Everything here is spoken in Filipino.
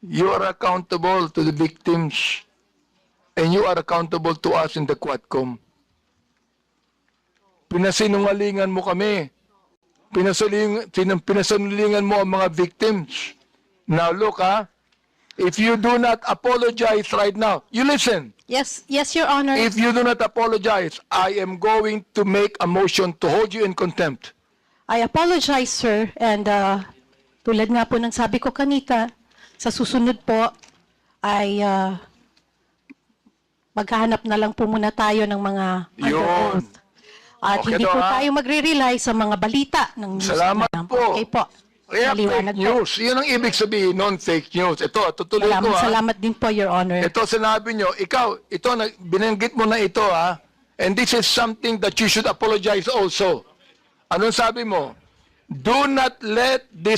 You are accountable to the victims and you are accountable to us in the Quadcom. Pinasinungalingan mo kami. Pinasinungalingan mo ang mga victims. Now look, if you do not apologize right now, you listen. Yes, Your Honor. If you do not apologize, I am going to make a motion to hold you in contempt. I apologize, sir. And tulad nga po ng sabi ko kanita, sa susunod po ay maghahanap na lang po muna tayo ng mga under Yun. oath. At Okay hindi daw, po ha? tayo magre-rely sa mga balita ng news. Salamat na lang. po. Okay po. Kaya Maliwanag fake po. news. Yun ang ibig sabihin, non-fake news. Ito, tutuloy ko Salamat din po, Your Honor. Ito sinabi nyo, ikaw, binanggit mo na ito and this is something that you should apologize also. Anong sabi mo? Do not let this